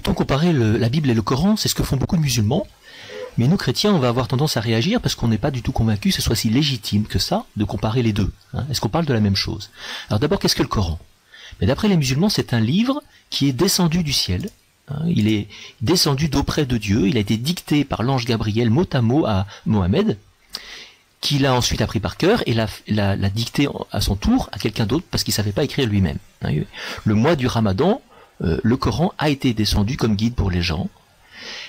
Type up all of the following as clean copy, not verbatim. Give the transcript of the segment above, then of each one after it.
peut-on comparer la Bible et le Coran? C'est ce que font beaucoup de musulmans. Mais nous, chrétiens, on va avoir tendance à réagir parce qu'on n'est pas du tout convaincu que ce soit si légitime que ça de comparer les deux. Hein. Est-ce qu'on parle de la même chose? Alors d'abord, qu'est-ce que le Coran? Mais d'après les musulmans, c'est un livre qui est descendu du ciel. Hein. Il est descendu d'auprès de Dieu. Il a été dicté par l'ange Gabriel mot à mot à Mohammed, qui l'a ensuite appris par cœur et l'a dicté à son tour à quelqu'un d'autre parce qu'il ne savait pas écrire lui-même. Le mois du Ramadan, le Coran a été descendu comme guide pour les gens.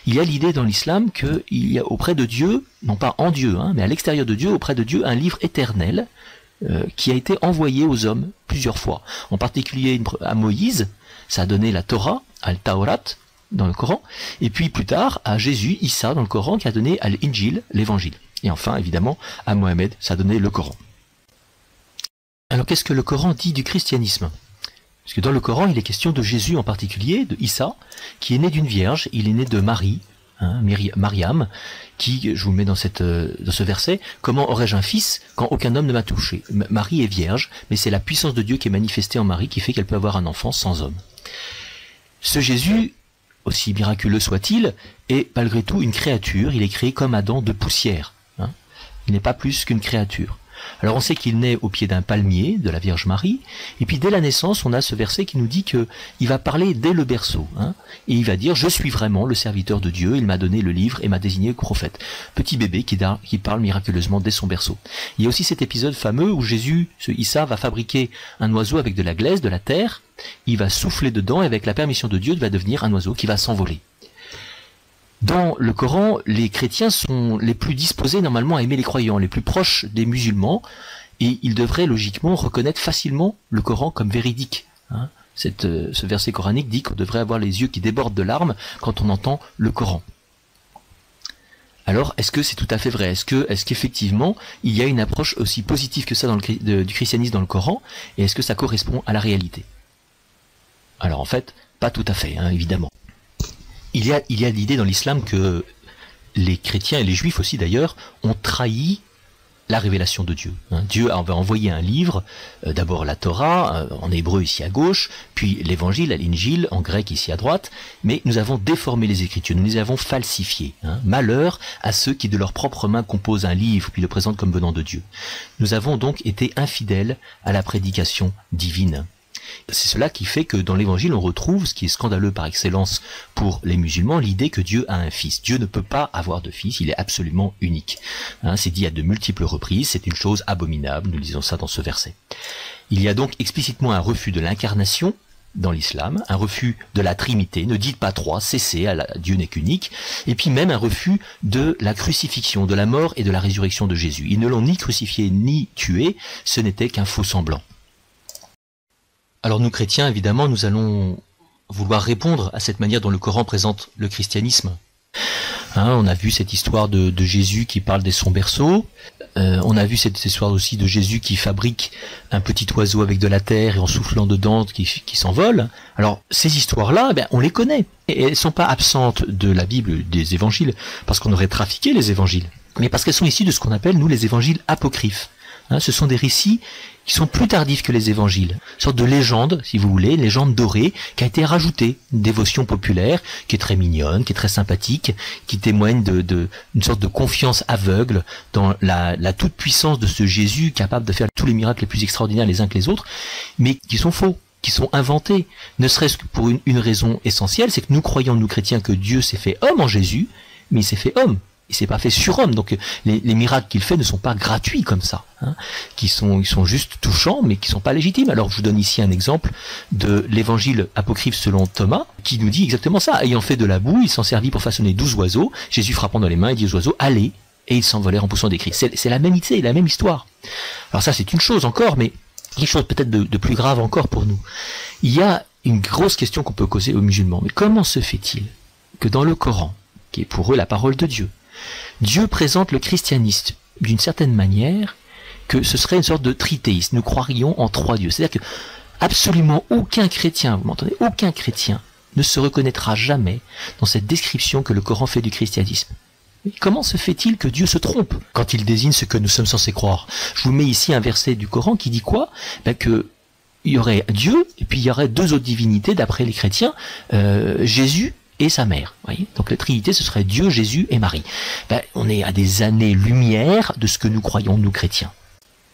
Il y a l'idée dans l'islam qu'il y a auprès de Dieu, non pas en Dieu, mais à l'extérieur de Dieu, auprès de Dieu, un livre éternel qui a été envoyé aux hommes plusieurs fois. En particulier à Moïse, ça a donné la Torah, Al-Tawrat, dans le Coran, et puis plus tard à Jésus, Issa, dans le Coran, qui a donné Al-Injil, l'évangile. Et enfin, évidemment, à Mohammed, ça a donné le Coran. Alors, qu'est-ce que le Coran dit du christianisme? Parce que dans le Coran, il est question de Jésus en particulier, de Issa, qui est né d'une vierge, il est né de Marie, Mariam, qui, je vous mets dans ce verset, comment aurais-je un fils quand aucun homme ne m'a touché? Marie est vierge, mais c'est la puissance de Dieu qui est manifestée en Marie qui fait qu'elle peut avoir un enfant sans homme. Ce Jésus, aussi miraculeux soit-il, est malgré tout une créature, il est créé comme Adam de poussière. Il n'est pas plus qu'une créature. Alors on sait qu'il naît au pied d'un palmier de la Vierge Marie, et puis dès la naissance, on a ce verset qui nous dit qu'il va parler dès le berceau, et il va dire « Je suis vraiment le serviteur de Dieu, il m'a donné le livre et m'a désigné prophète ». Petit bébé qui parle miraculeusement dès son berceau. Il y a aussi cet épisode fameux où Jésus, ce Issa, va fabriquer un oiseau avec de la glaise, de la terre, il va souffler dedans, et avec la permission de Dieu, il va devenir un oiseau qui va s'envoler. Dans le Coran, les chrétiens sont les plus disposés normalement à aimer les croyants, les plus proches des musulmans, et ils devraient logiquement reconnaître facilement le Coran comme véridique. Ce verset coranique dit qu'on devrait avoir les yeux qui débordent de larmes quand on entend le Coran. Alors, est-ce que c'est tout à fait vrai? Est-ce qu'effectivement, il y a une approche aussi positive que ça du christianisme dans le Coran, et est-ce que ça correspond à la réalité? Alors en fait, pas tout à fait, évidemment. Il y a l'idée dans l'islam que les chrétiens et les juifs aussi d'ailleurs ont trahi la révélation de Dieu. Dieu va envoyer un livre, d'abord la Torah, en hébreu ici à gauche, puis l'évangile, l'Injil, en grec ici à droite, mais nous avons déformé les Écritures, nous les avons falsifiées. Malheur à ceux qui de leurs propres mains composent un livre, puis le présentent comme venant de Dieu. Nous avons donc été infidèles à la prédication divine. C'est cela qui fait que dans l'évangile on retrouve, ce qui est scandaleux par excellence pour les musulmans, l'idée que Dieu a un fils. Dieu ne peut pas avoir de fils, il est absolument unique. C'est dit à de multiples reprises, c'est une chose abominable, nous lisons ça dans ce verset. Il y a donc explicitement un refus de l'incarnation dans l'islam, un refus de la Trinité, ne dites pas trois, cessez, Dieu n'est qu'unique, et puis même un refus de la crucifixion, de la mort et de la résurrection de Jésus. Ils ne l'ont ni crucifié ni tué, ce n'était qu'un faux semblant. Alors nous chrétiens, évidemment, nous allons vouloir répondre à cette manière dont le Coran présente le christianisme. On a vu cette histoire de Jésus qui parle dès son berceau. On a vu cette histoire aussi de Jésus qui fabrique un petit oiseau avec de la terre et en soufflant dedans qui s'envole. Alors ces histoires-là, on les connaît. Et elles ne sont pas absentes de la Bible, des évangiles, parce qu'on aurait trafiqué les évangiles, mais parce qu'elles sont issues de ce qu'on appelle, nous, les évangiles apocryphes. Ce sont des récits qui sont plus tardifs que les évangiles. Une sorte de légende, si vous voulez, légende dorée, qui a été rajoutée, une dévotion populaire, qui est très mignonne, qui est très sympathique, qui témoigne d'une sorte de confiance aveugle dans la toute-puissance de ce Jésus capable de faire tous les miracles les plus extraordinaires les uns que les autres, mais qui sont faux, qui sont inventés, ne serait-ce que pour une raison essentielle, c'est que nous croyons, nous chrétiens, que Dieu s'est fait homme en Jésus, mais il s'est fait homme. Il s'est pas fait surhomme, donc les miracles qu'il fait ne sont pas gratuits comme ça, ils sont juste touchants, mais qui sont pas légitimes. Alors je vous donne ici un exemple de l'évangile apocryphe selon Thomas, qui nous dit exactement ça. Ayant fait de la boue, il s'en servit pour façonner 12 oiseaux. Jésus frappant dans les mains, il dit aux oiseaux, allez, et ils s'envolèrent en poussant des cris. C'est la même idée, la même histoire. Alors ça c'est une chose encore, mais quelque chose peut-être de plus grave encore pour nous. Il y a une grosse question qu'on peut causer aux musulmans. Mais comment se fait-il que dans le Coran, qui est pour eux la parole de Dieu, Dieu présente le christianisme d'une certaine manière que ce serait une sorte de trithéisme. Nous croirions en trois dieux. C'est-à-dire que absolument aucun chrétien, vous m'entendez, aucun chrétien ne se reconnaîtra jamais dans cette description que le Coran fait du christianisme. Mais comment se fait-il que Dieu se trompe quand il désigne ce que nous sommes censés croire? Je vous mets ici un verset du Coran qui dit quoi? Que il y aurait Dieu et puis il y aurait deux autres divinités d'après les chrétiens, Jésus et sa mère. Voyez, donc la Trinité, ce serait Dieu, Jésus et Marie. Ben, on est à des années-lumière de ce que nous croyons, nous chrétiens.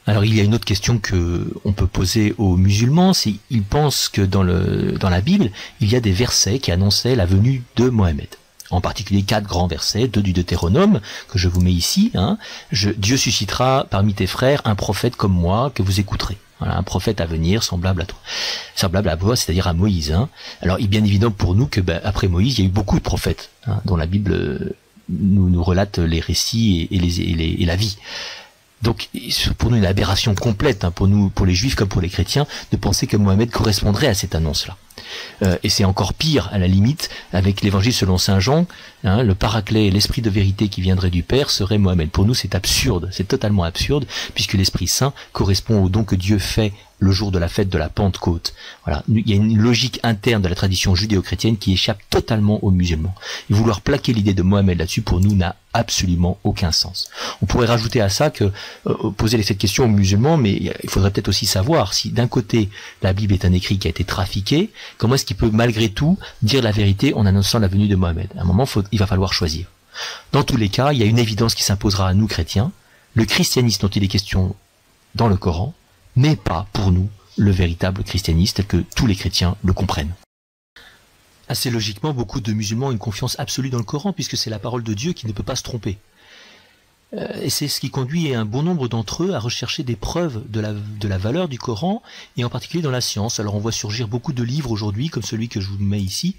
Alors il y a une autre question que on peut poser aux musulmans, c'est ils pensent que dans la Bible, il y a des versets qui annonçaient la venue de Mohammed. En particulier 4 grands versets, 2 du Deutéronome, que je vous mets ici. Dieu suscitera parmi tes frères un prophète comme moi que vous écouterez. Voilà, un prophète à venir semblable à toi. Semblable à toi, c'est-à-dire à Moïse. Alors il est bien évident pour nous que après Moïse, il y a eu beaucoup de prophètes, dont la Bible nous relate les récits et la vie. Donc, pour nous, une aberration complète, pour les juifs comme pour les chrétiens, de penser que Mohammed correspondrait à cette annonce-là. Et c'est encore pire, à la limite, avec l'évangile selon saint Jean, le paraclet, l'esprit de vérité qui viendrait du Père serait Mohammed. Pour nous, c'est absurde, c'est totalement absurde, puisque l'Esprit Saint correspond au don que Dieu fait le jour de la fête de la Pentecôte. Voilà, il y a une logique interne de la tradition judéo-chrétienne qui échappe totalement aux musulmans. Et vouloir plaquer l'idée de Mohammed là-dessus, pour nous, n'a absolument aucun sens. On pourrait rajouter à ça que, poser cette question aux musulmans, mais il faudrait peut-être aussi savoir si d'un côté, la Bible est un écrit qui a été trafiqué, comment est-ce qu'il peut malgré tout dire la vérité en annonçant la venue de Mohammed? À un moment, il va falloir choisir. Dans tous les cas, il y a une évidence qui s'imposera à nous chrétiens. Le christianisme dont il est question dans le Coran n'est pas pour nous le véritable christianisme tel que tous les chrétiens le comprennent. Assez logiquement, beaucoup de musulmans ont une confiance absolue dans le Coran puisque c'est la parole de Dieu qui ne peut pas se tromper. Et c'est ce qui conduit un bon nombre d'entre eux à rechercher des preuves de la valeur du Coran, et en particulier dans la science. Alors on voit surgir beaucoup de livres aujourd'hui, comme celui que je vous mets ici,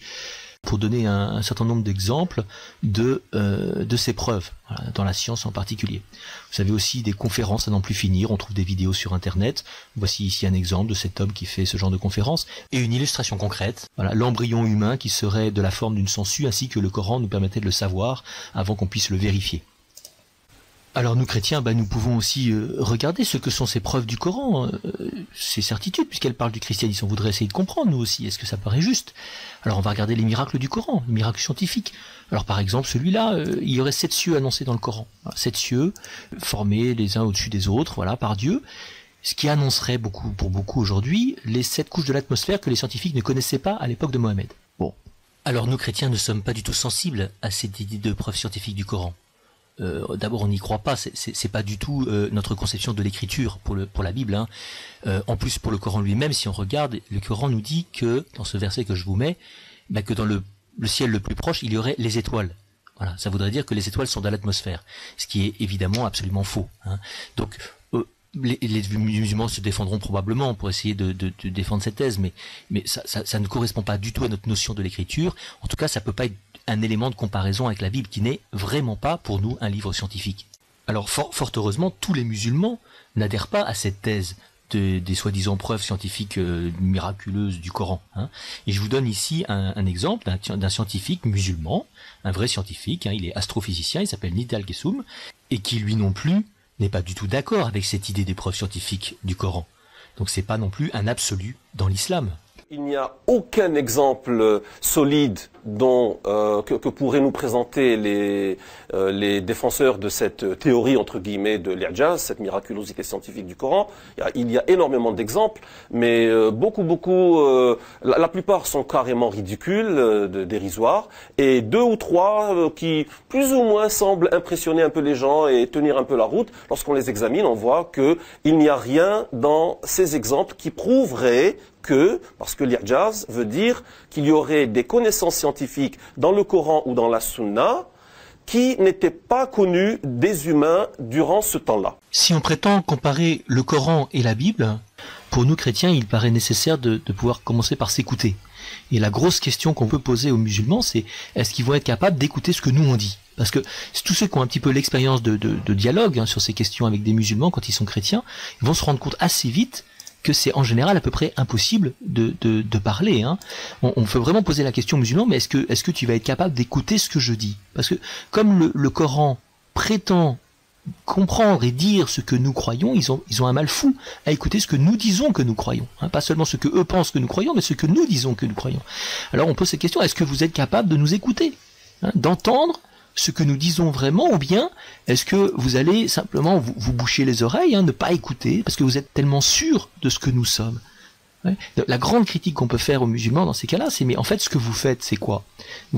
pour donner un certain nombre d'exemples de ces preuves, voilà, dans la science en particulier. Vous avez aussi des conférences à n'en plus finir, on trouve des vidéos sur internet. Voici ici un exemple de cet homme qui fait ce genre de conférence, et une illustration concrète, voilà, l'embryon humain qui serait de la forme d'une sangsue, ainsi que le Coran nous permettait de le savoir avant qu'on puisse le vérifier. Alors nous chrétiens, nous pouvons aussi regarder ce que sont ces preuves du Coran, ces certitudes, puisqu'elles parlent du christianisme. On voudrait essayer de comprendre, nous aussi, est-ce que ça paraît juste? Alors on va regarder les miracles du Coran, les miracles scientifiques. Alors par exemple, celui-là, il y aurait 7 cieux annoncés dans le Coran. 7 cieux, formés les uns au-dessus des autres, voilà, par Dieu, ce qui annoncerait pour beaucoup aujourd'hui, les 7 couches de l'atmosphère que les scientifiques ne connaissaient pas à l'époque de Mohammed. Bon. Alors nous chrétiens ne sommes pas du tout sensibles à cette idée de preuves scientifiques du Coran. D'abord on n'y croit pas, c'est pas du tout notre conception de l'écriture pour la Bible. En plus pour le Coran lui-même, si on regarde, le Coran nous dit que, dans ce verset que je vous mets, que dans le ciel le plus proche, il y aurait les étoiles. Voilà, ça voudrait dire que les étoiles sont dans l'atmosphère, ce qui est évidemment absolument faux. Donc les musulmans se défendront probablement pour essayer de défendre cette thèse, mais ça ne correspond pas du tout à notre notion de l'écriture. En tout cas, ça peut pas être un élément de comparaison avec la Bible, qui n'est vraiment pas pour nous un livre scientifique. Alors fort heureusement, tous les musulmans n'adhèrent pas à cette thèse des soi-disant preuves scientifiques miraculeuses du Coran. Et je vous donne ici un exemple d'un scientifique musulman, un vrai scientifique, il est astrophysicien, il s'appelle Nidal Gessoum, et qui lui non plus n'est pas du tout d'accord avec cette idée des preuves scientifiques du Coran. Donc c'est pas non plus un absolu dans l'islam. Il n'y a aucun exemple solide que pourraient nous présenter les défenseurs de cette théorie, entre guillemets, de l'Ijaz, cette miraculosité scientifique du Coran. Il y a énormément d'exemples, mais la plupart sont carrément ridicules, dérisoires, et 2 ou 3 qui, plus ou moins, semblent impressionner un peu les gens et tenir un peu la route. Lorsqu'on les examine, on voit qu'il n'y a rien dans ces exemples qui prouverait parce que l'Ijaz veut dire qu'il y aurait des connaissances scientifiques dans le Coran ou dans la Sunna qui n'étaient pas connues des humains durant ce temps-là. Si on prétend comparer le Coran et la Bible, pour nous chrétiens, il paraît nécessaire de pouvoir commencer par s'écouter. Et la grosse question qu'on peut poser aux musulmans, c'est est-ce qu'ils vont être capables d'écouter ce que nous on dit? Parce que tous ceux qui ont un petit peu l'expérience de dialogue sur ces questions avec des musulmans quand ils sont chrétiens, ils vont se rendre compte assez vite que c'est en général à peu près impossible de parler. On peut vraiment poser la question aux musulmans, mais est-ce que tu vas être capable d'écouter ce que je dis? Parce que comme le Coran prétend comprendre et dire ce que nous croyons, ils ont un mal fou à écouter ce que nous disons que nous croyons. Pas seulement ce que eux pensent que nous croyons, mais ce que nous disons que nous croyons. Alors on pose cette question, est-ce que vous êtes capable de nous écouter, d'entendre ce que nous disons vraiment, ou bien est-ce que vous allez simplement vous boucher les oreilles, ne pas écouter, parce que vous êtes tellement sûr de ce que nous sommes? Ouais. La grande critique qu'on peut faire aux musulmans dans ces cas-là, c'est mais en fait ce que vous faites, c'est quoi?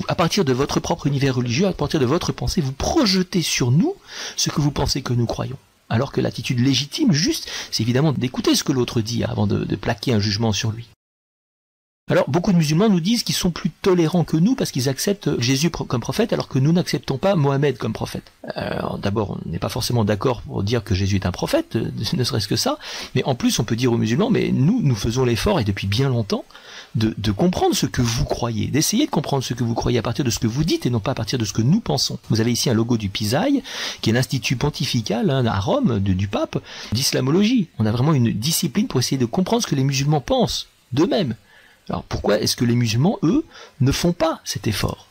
À partir de votre propre univers religieux, à partir de votre pensée, vous projetez sur nous ce que vous pensez que nous croyons. Alors que l'attitude légitime, juste, c'est évidemment d'écouter ce que l'autre dit avant de plaquer un jugement sur lui. Alors, beaucoup de musulmans nous disent qu'ils sont plus tolérants que nous parce qu'ils acceptent Jésus comme prophète alors que nous n'acceptons pas Mohamed comme prophète. Alors, d'abord, on n'est pas forcément d'accord pour dire que Jésus est un prophète, ne serait-ce que ça, mais en plus, on peut dire aux musulmans, mais nous faisons l'effort, et depuis bien longtemps, de comprendre ce que vous croyez, d'essayer de comprendre ce que vous croyez à partir de ce que vous dites et non pas à partir de ce que nous pensons. Vous avez ici un logo du Pisaï, qui est l'institut pontifical à Rome, du pape, d'islamologie. On a vraiment une discipline pour essayer de comprendre ce que les musulmans pensent d'eux-mêmes. Alors pourquoi est-ce que les musulmans, eux, ne font pas cet effort?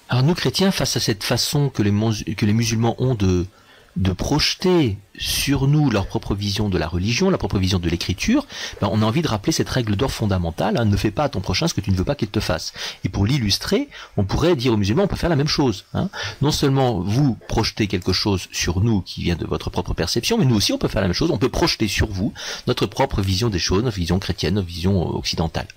Alors nous chrétiens, face à cette façon que les musulmans ont de projeter sur nous leur propre vision de la religion, leur propre vision de l'écriture, on a envie de rappeler cette règle d'or fondamentale, ne fais pas à ton prochain ce que tu ne veux pas qu'il te fasse. Et pour l'illustrer, on pourrait dire aux musulmans, on peut faire la même chose. Non seulement vous projetez quelque chose sur nous qui vient de votre propre perception, mais nous aussi on peut faire la même chose, on peut projeter sur vous notre propre vision des choses, notre vision chrétienne, notre vision occidentale.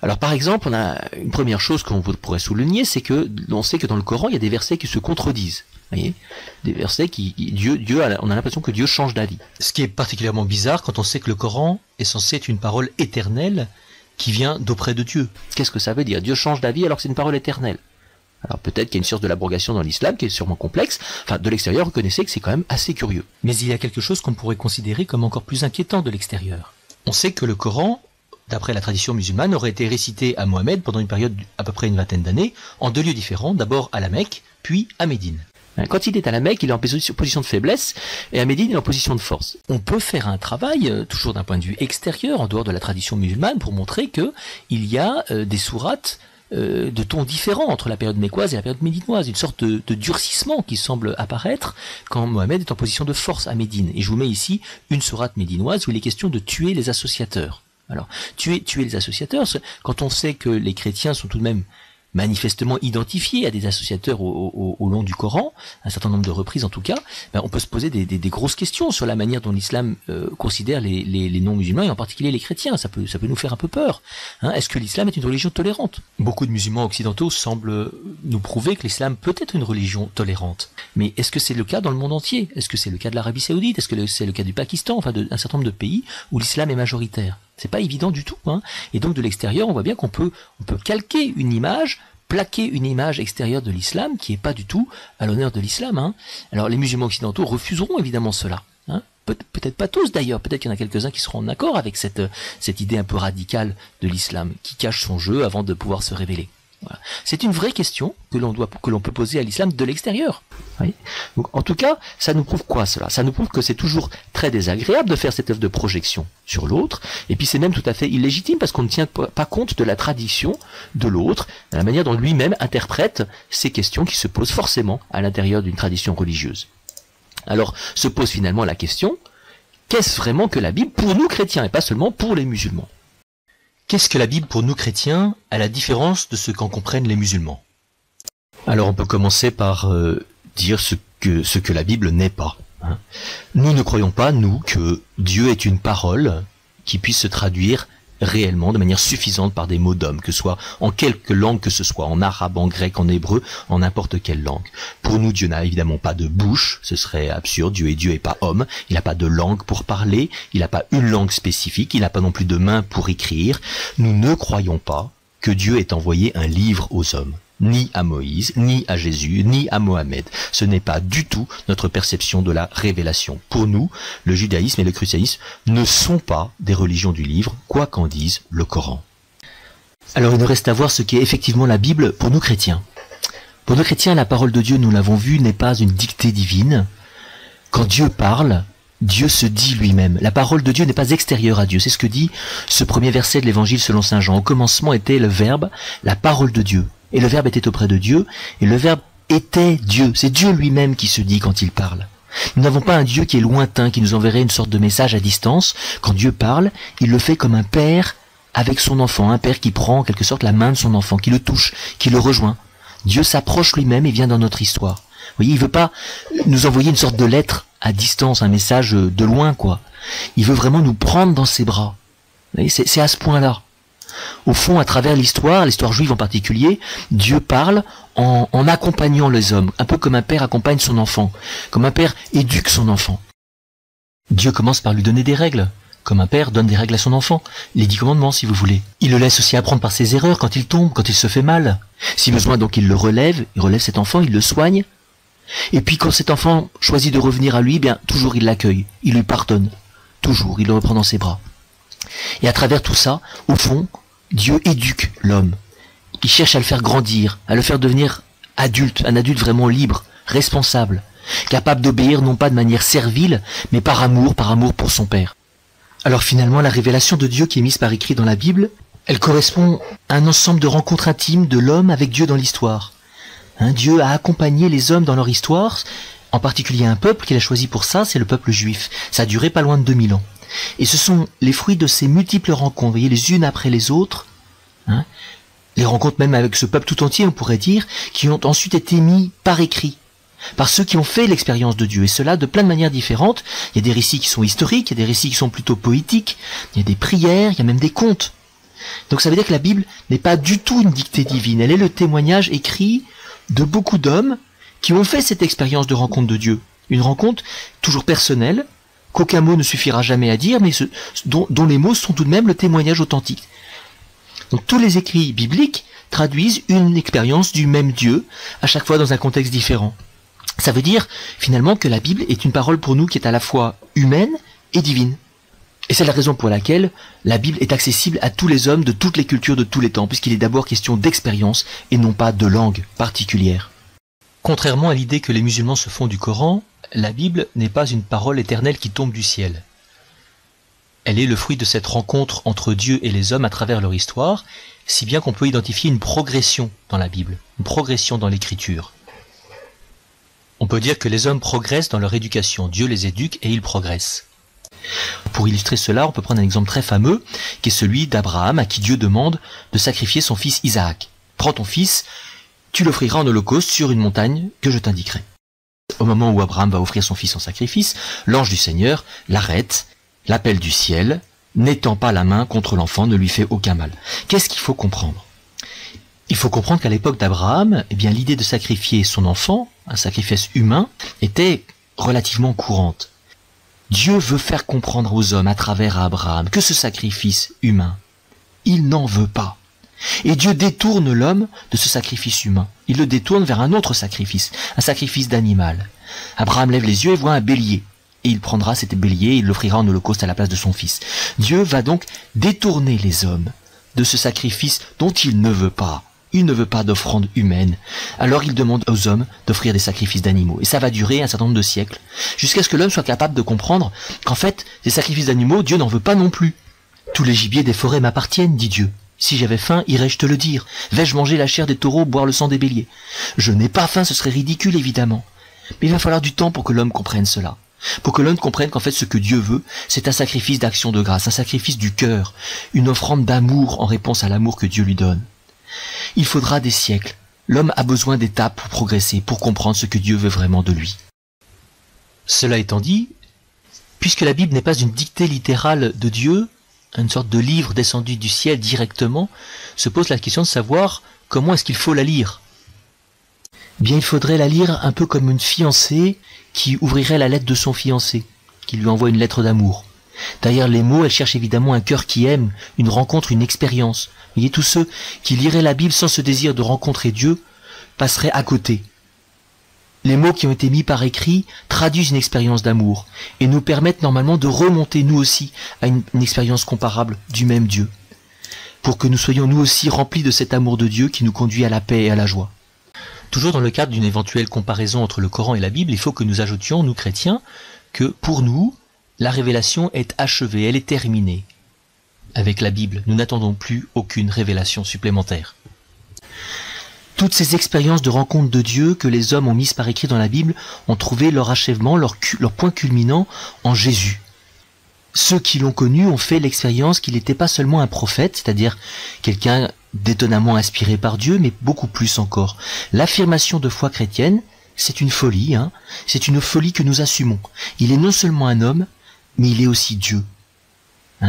Alors par exemple, on a une première chose qu'on pourrait souligner, c'est que on sait que dans le Coran, il y a des versets qui se contredisent. Vous voyez, des versets on a l'impression que Dieu change d'avis. Ce qui est particulièrement bizarre quand on sait que le Coran est censé être une parole éternelle qui vient d'auprès de Dieu. Qu'est-ce que ça veut dire? Dieu change d'avis alors que c'est une parole éternelle. Alors peut-être qu'il y a une source de l'abrogation dans l'islam qui est sûrement complexe. Enfin, de l'extérieur, reconnaissez que c'est quand même assez curieux. Mais il y a quelque chose qu'on pourrait considérer comme encore plus inquiétant de l'extérieur. On sait que le Coran, d'après la tradition musulmane, aurait été récité à Mohammed pendant une période d'à peu près une vingtaine d'années, en deux lieux différents, d'abord à la Mecque, puis à Médine. Quand il est à la Mecque, il est en position de faiblesse, et à Médine, il est en position de force. On peut faire un travail, toujours d'un point de vue extérieur, en dehors de la tradition musulmane, pour montrer que il y a des sourates de tons différents entre la période mécoise et la période médinoise, une sorte de durcissement qui semble apparaître quand Mohammed est en position de force à Médine. Et je vous mets ici une sourate médinoise où il est question de tuer les associateurs. Alors, tuer les associateurs, quand on sait que les chrétiens sont tout de même manifestement identifiés à des associateurs au long du Coran, un certain nombre de reprises en tout cas, on peut se poser des grosses questions sur la manière dont l'islam considère les non-musulmans et en particulier les chrétiens. Ça peut nous faire un peu peur. Est-ce que l'islam est une religion tolérante? Beaucoup de musulmans occidentaux semblent nous prouver que l'islam peut être une religion tolérante. Mais est-ce que c'est le cas dans le monde entier? Est-ce que c'est le cas de l'Arabie Saoudite? Est-ce que c'est le cas du Pakistan? Enfin, d'un certain nombre de pays où l'islam est majoritaire. C'est pas évident du tout. Et donc de l'extérieur, on voit bien qu'on peut calquer une image, plaquer une image extérieure de l'islam qui est pas du tout à l'honneur de l'islam. Alors les musulmans occidentaux refuseront évidemment cela. Peut-être pas tous d'ailleurs, peut-être qu'il y en a quelques-uns qui seront en accord avec cette idée un peu radicale de l'islam, qui cache son jeu avant de pouvoir se révéler. Voilà. C'est une vraie question que l'on peut poser à l'islam de l'extérieur. Oui. Donc, en tout cas, ça nous prouve quoi cela? Ça nous prouve que c'est toujours très désagréable de faire cette œuvre de projection sur l'autre, et puis c'est même tout à fait illégitime parce qu'on ne tient pas compte de la tradition de l'autre, de la manière dont lui-même interprète ces questions qui se posent forcément à l'intérieur d'une tradition religieuse. Alors se pose finalement la question, qu'est-ce vraiment que la Bible pour nous chrétiens et pas seulement pour les musulmans? Qu'est-ce que la Bible pour nous chrétiens, à la différence de ce qu'en comprennent les musulmans? Alors on peut commencer par dire ce que la Bible n'est pas. Nous ne croyons pas, nous, que Dieu est une parole qui puisse se traduire réellement de manière suffisante par des mots d'homme, que ce soit en quelque langue que ce soit, en arabe, en grec, en hébreu, en n'importe quelle langue. Pour nous, Dieu n'a évidemment pas de bouche, ce serait absurde, Dieu est pas homme, il n'a pas de langue pour parler, il n'a pas une langue spécifique, il n'a pas non plus de main pour écrire. Nous ne croyons pas que Dieu ait envoyé un livre aux hommes, ni à Moïse, ni à Jésus, ni à Mohammed. Ce n'est pas du tout notre perception de la révélation. Pour nous, le judaïsme et le christianisme ne sont pas des religions du livre, quoi qu'en dise le Coran. Alors il nous reste à voir ce qu'est effectivement la Bible pour nous chrétiens. Pour nous chrétiens, la parole de Dieu, nous l'avons vu, n'est pas une dictée divine. Quand Dieu parle, Dieu se dit lui-même. La parole de Dieu n'est pas extérieure à Dieu. C'est ce que dit ce premier verset de l'Évangile selon saint Jean. Au commencement était le Verbe, la parole de Dieu. Et le Verbe était auprès de Dieu, et le Verbe était Dieu. C'est Dieu lui-même qui se dit quand il parle. Nous n'avons pas un Dieu qui est lointain, qui nous enverrait une sorte de message à distance. Quand Dieu parle, il le fait comme un père avec son enfant, un père qui prend en quelque sorte la main de son enfant, qui le touche, qui le rejoint. Dieu s'approche lui-même et vient dans notre histoire. Vous voyez, il veut pas nous envoyer une sorte de lettre à distance, un message de loin, quoi. Il veut vraiment nous prendre dans ses bras. C'est à ce point-là. Au fond, à travers l'histoire juive en particulier, Dieu parle en accompagnant les hommes, un peu comme un père accompagne son enfant, comme un père éduque son enfant. Dieu commence par lui donner des règles, comme un père donne des règles à son enfant, les 10 commandements si vous voulez. Il le laisse aussi apprendre par ses erreurs quand il tombe, quand il se fait mal. Si besoin, donc il le relève, il relève cet enfant, il le soigne. Et puis quand cet enfant choisit de revenir à lui, bien toujours il l'accueille, il lui pardonne, toujours, il le reprend dans ses bras. Et à travers tout ça, au fond, Dieu éduque l'homme. Il cherche à le faire grandir, à le faire devenir adulte, un adulte vraiment libre, responsable, capable d'obéir non pas de manière servile, mais par amour pour son Père. Alors finalement, la révélation de Dieu qui est mise par écrit dans la Bible, elle correspond à un ensemble de rencontres intimes de l'homme avec Dieu dans l'histoire. Dieu a accompagné les hommes dans leur histoire, en particulier un peuple qu'il a choisi pour ça, c'est le peuple juif. Ça a duré pas loin de 2000 ans. Et ce sont les fruits de ces multiples rencontres, vous voyez, les unes après les autres, les rencontres même avec ce peuple tout entier, on pourrait dire, qui ont ensuite été mis par écrit, par ceux qui ont fait l'expérience de Dieu, et cela de plein de manières différentes. Il y a des récits qui sont historiques, il y a des récits qui sont plutôt poétiques, il y a des prières, il y a même des contes. Donc ça veut dire que la Bible n'est pas du tout une dictée divine, elle est le témoignage écrit de beaucoup d'hommes qui ont fait cette expérience de rencontre de Dieu. Une rencontre toujours personnelle, qu'aucun mot ne suffira jamais à dire, mais dont les mots sont tout de même le témoignage authentique. Donc tous les écrits bibliques traduisent une expérience du même Dieu, à chaque fois dans un contexte différent. Ça veut dire finalement que la Bible est une parole pour nous qui est à la fois humaine et divine. Et c'est la raison pour laquelle la Bible est accessible à tous les hommes de toutes les cultures de tous les temps, puisqu'il est d'abord question d'expérience et non pas de langue particulière. Contrairement à l'idée que les musulmans se font du Coran, la Bible n'est pas une parole éternelle qui tombe du ciel. Elle est le fruit de cette rencontre entre Dieu et les hommes à travers leur histoire, si bien qu'on peut identifier une progression dans la Bible, une progression dans l'écriture. On peut dire que les hommes progressent dans leur éducation, Dieu les éduque et ils progressent. Pour illustrer cela, on peut prendre un exemple très fameux, qui est celui d'Abraham, à qui Dieu demande de sacrifier son fils Isaac. Prends ton fils, tu l'offriras en holocauste sur une montagne que je t'indiquerai. Au moment où Abraham va offrir son fils en sacrifice, l'ange du Seigneur l'arrête, l'appelle du ciel, n'étend pas la main contre l'enfant, ne lui fait aucun mal. Qu'est-ce qu'il faut comprendre? Il faut comprendre qu'à l'époque d'Abraham, l'idée de sacrifier son enfant, un sacrifice humain, était relativement courante. Dieu veut faire comprendre aux hommes à travers Abraham que ce sacrifice humain, il n'en veut pas. Et Dieu détourne l'homme de ce sacrifice humain. Il le détourne vers un autre sacrifice, un sacrifice d'animal. Abraham lève les yeux et voit un bélier. Et il prendra cet bélier et il l'offrira en holocauste à la place de son fils. Dieu va donc détourner les hommes de ce sacrifice dont il ne veut pas. Il ne veut pas d'offrande humaine. Alors il demande aux hommes d'offrir des sacrifices d'animaux. Et ça va durer un certain nombre de siècles, jusqu'à ce que l'homme soit capable de comprendre qu'en fait, ces sacrifices d'animaux, Dieu n'en veut pas non plus. Tous les gibiers des forêts m'appartiennent, dit Dieu. Si j'avais faim, irais-je te le dire. Vais-je manger la chair des taureaux, boire le sang des béliers? Je n'ai pas faim, ce serait ridicule, évidemment. Mais il va falloir du temps pour que l'homme comprenne cela. Pour que l'homme comprenne qu'en fait, ce que Dieu veut, c'est un sacrifice d'action de grâce, un sacrifice du cœur, une offrande d'amour en réponse à l'amour que Dieu lui donne. Il faudra des siècles. L'homme a besoin d'étapes pour progresser, pour comprendre ce que Dieu veut vraiment de lui. Cela étant dit, puisque la Bible n'est pas une dictée littérale de Dieu, une sorte de livre descendu du ciel directement, se pose la question de savoir comment est-ce qu'il faut la lire. Bien, il faudrait la lire un peu comme une fiancée qui ouvrirait la lettre de son fiancé, qui lui envoie une lettre d'amour. Derrière les mots, elle cherche évidemment un cœur qui aime, une rencontre, une expérience. Vous voyez, tous ceux qui liraient la Bible sans ce désir de rencontrer Dieu passeraient à côté. Les mots qui ont été mis par écrit traduisent une expérience d'amour et nous permettent normalement de remonter nous aussi à une expérience comparable du même Dieu, pour que nous soyons nous aussi remplis de cet amour de Dieu qui nous conduit à la paix et à la joie. Toujours dans le cadre d'une éventuelle comparaison entre le Coran et la Bible, il faut que nous ajoutions, nous chrétiens, que pour nous, la révélation est achevée, elle est terminée. Avec la Bible, nous n'attendons plus aucune révélation supplémentaire. Toutes ces expériences de rencontre de Dieu que les hommes ont mises par écrit dans la Bible ont trouvé leur achèvement, leur point culminant en Jésus. Ceux qui l'ont connu ont fait l'expérience qu'il n'était pas seulement un prophète, c'est-à-dire quelqu'un d'étonnamment inspiré par Dieu, mais beaucoup plus encore. L'affirmation de foi chrétienne, c'est une folie, c'est une folie que nous assumons. Il est non seulement un homme, mais il est aussi Dieu.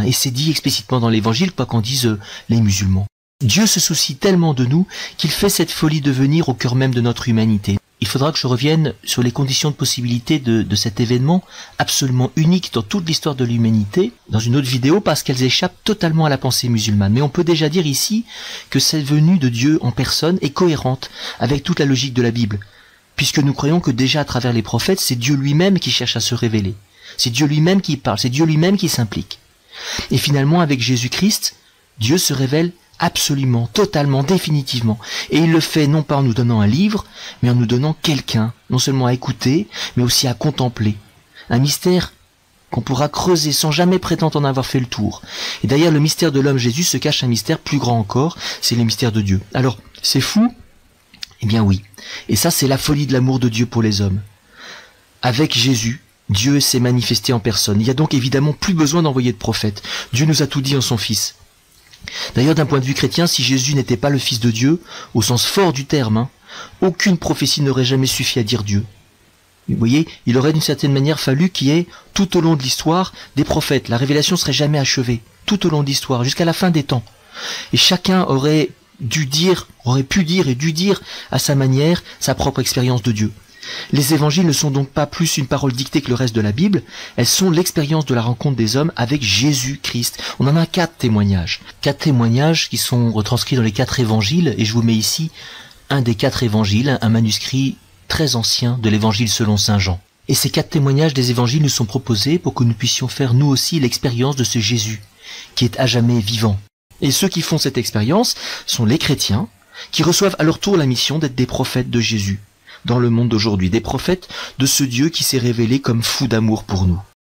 Et c'est dit explicitement dans l'évangile, quoi qu'en disent les musulmans. Dieu se soucie tellement de nous qu'il fait cette folie de venir au cœur même de notre humanité. Il faudra que je revienne sur les conditions de possibilité de cet événement absolument unique dans toute l'histoire de l'humanité dans une autre vidéo parce qu'elles échappent totalement à la pensée musulmane. Mais on peut déjà dire ici que cette venue de Dieu en personne est cohérente avec toute la logique de la Bible, puisque nous croyons que déjà à travers les prophètes, c'est Dieu lui-même qui cherche à se révéler. C'est Dieu lui-même qui parle, c'est Dieu lui-même qui s'implique. Et finalement, avec Jésus-Christ, Dieu se révèle absolument, totalement, définitivement. Et il le fait non pas en nous donnant un livre, mais en nous donnant quelqu'un, non seulement à écouter, mais aussi à contempler. Un mystère qu'on pourra creuser sans jamais prétendre en avoir fait le tour. Et derrière le mystère de l'homme Jésus se cache un mystère plus grand encore, c'est le mystère de Dieu. Alors, c'est fou? Eh bien oui. Et ça, c'est la folie de l'amour de Dieu pour les hommes. Avec Jésus, Dieu s'est manifesté en personne. Il n'y a donc évidemment plus besoin d'envoyer de prophète. Dieu nous a tout dit en son Fils. D'ailleurs, d'un point de vue chrétien, si Jésus n'était pas le Fils de Dieu, au sens fort du terme, aucune prophétie n'aurait jamais suffi à dire Dieu. Vous voyez, il aurait d'une certaine manière fallu qu'il y ait, tout au long de l'histoire, des prophètes. La révélation serait jamais achevée, tout au long de l'histoire, jusqu'à la fin des temps. Et chacun aurait pu dire et dû dire à sa manière sa propre expérience de Dieu. Les évangiles ne sont donc pas plus une parole dictée que le reste de la Bible, elles sont l'expérience de la rencontre des hommes avec Jésus-Christ. On en a 4 témoignages. 4 témoignages qui sont retranscrits dans les 4 évangiles, et je vous mets ici un des 4 évangiles, un manuscrit très ancien de l'évangile selon saint Jean. Et ces 4 témoignages des évangiles nous sont proposés pour que nous puissions faire nous aussi l'expérience de ce Jésus, qui est à jamais vivant. Et ceux qui font cette expérience sont les chrétiens, qui reçoivent à leur tour la mission d'être des prophètes de Jésus dans le monde d'aujourd'hui, des prophètes de ce Dieu qui s'est révélé comme fou d'amour pour nous.